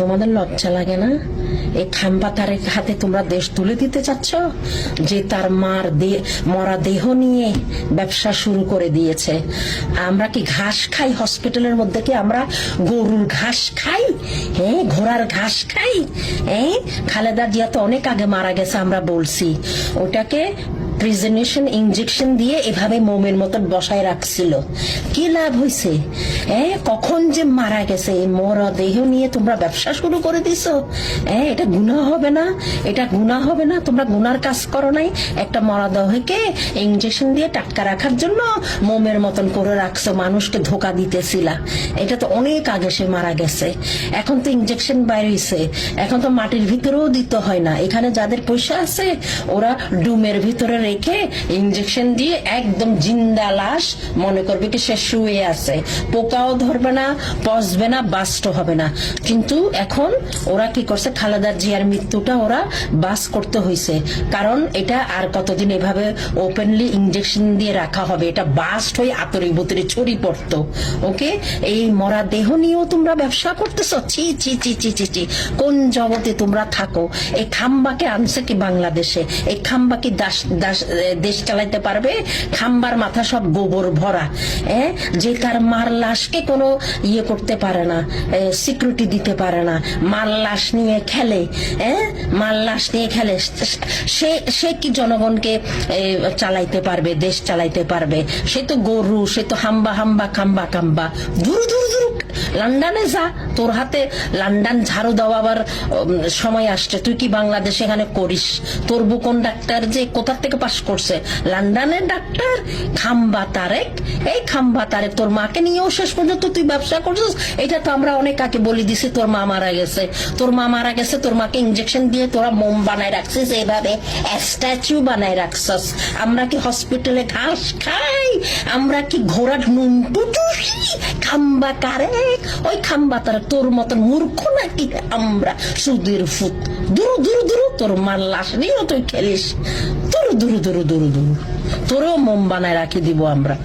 তোমাদের লজ্জা লাগে না? এই খাম্বা তারেক হাতে তোমরা দেশ তুলে দিতে চাচ্ছ, যে তার মরা দেহ নিয়ে ব্যবসা শুরু করে দিয়েছে। আমরা কি ঘাস খাই হসপিটালের মধ্যে? কি আমরা গরুর ঘাস খাই? হ্যাঁ, ঘোড়ার ঘাস খাই? হ্যাঁ, খালেদা জিয়া তো অনেক আগে মারা গেছে, আমরা বলছি। ওটাকে প্রিজনেশন ইনজেকশন দিয়ে এভাবে মোমের মতন বসায় রাখছিল। কি লাভ হয়েছে? কখন যে মারা গেছে, এই মরা দেহ নিয়ে তোমরা ব্যবসা শুরু করে দিছো। এটা গুনাহ হবে না? এটা গুনাহ হবে না? তোমরা গুনার কাজ করো নাই? একটা মরা দেহকে ইনজেকশন দিয়ে টাটকা রাখার জন্য মোমের মতন করে রাখছো, মানুষকে ধোকা দিতেছিলা। এটা তো অনেক আগে সে মারা গেছে। এখন তো ইনজেকশন বাইরেছে, এখন তো মাটির ভিতরেও দিতে হয় না। এখানে যাদের পয়সা আছে ওরা ডুমের ভিতরে রেখে ইনজেকশন দিয়ে একদম জিন্দা লাশ মনে করবে কি সে শুয়ে আছে, পোকাও ধরবে না, পচবে না, বাস্ট হবে না। কিন্তু এখন ওরা কি করছে, খালেদা জিয়ার মৃত্যুটা ওরা বাস করতে হয়েছে, কারণ এটা আর কতদিন এভাবে ওপেনলি ইনজেকশন দিয়ে রাখা হবে? এটা বাস্ট হয়ে আতরে বুতরে ছড়িয়ে পড়তো। ওকে, এই মরা দেহ নিয়েও তোমরা ব্যবসা করতেছো? ছি ছি ছি ছি ছি ছি, কোন জগতে তোমরা থাকো? এই খাম্বাকে আনছে কি বাংলাদেশে? এই খাম্বা কি দেশ চালাইতে পারবে? খাম্বার মাথা সব গোবর ভরা। যে তার মার লাশকে কোনো ইয়ে করতে পারে না, সিকিউরিটি দিতে পারে না, মার লাশ নিয়ে খেলে। মার লাশ নিয়ে খেলে, সে কি জনগণকে চালাইতে পারবে, দেশ চালাইতে পারবে? সে তো গরু, সে তো হাম্বা হাম্বা খাম্বা খাম্বা। দূর দূর দূর লন্ডনে যা, তোর হাতে লন্ডন ঝাড়ু দেওয়ার সময় আসছে। তুই কি বাংলাদেশে এখানে করিস? তোর বুকন ডাক্তার যে কোথা থেকে পাশ করছে? লন্ডনের ডাক্তার। খাম্বা তারেক, এই খাম্বা তারেক তোর মাকে নিয়েও শেষ পর্যন্ত তুই ব্যবসা করছিস। এটা তো আমরা অনেক আগে বলে দিছি, তোর মা মারা গেছে, তোর মা মারা গেছে, তোর মাকে ইনজেকশন দিয়ে তোরা মোম বানায় রাখছিস, এইভাবে স্ট্যাচু বানায় রাখছিস। আমরা কি হসপিটালে ঘাস খাই? আমরা কি ঘোড়ার নুন টুটুসি? খাম্বা কারেক, ওই খাম্বা তারেক তোর মতন মূর্খ নাকি আমরা? সুদের ফুট। দূর দূর দূর, তোর মার লাশ নিয়েও তুই খেলিস। দূর দূর দূর দূর দূর, তোরও মোম বানায় রাখি দিব আমরা।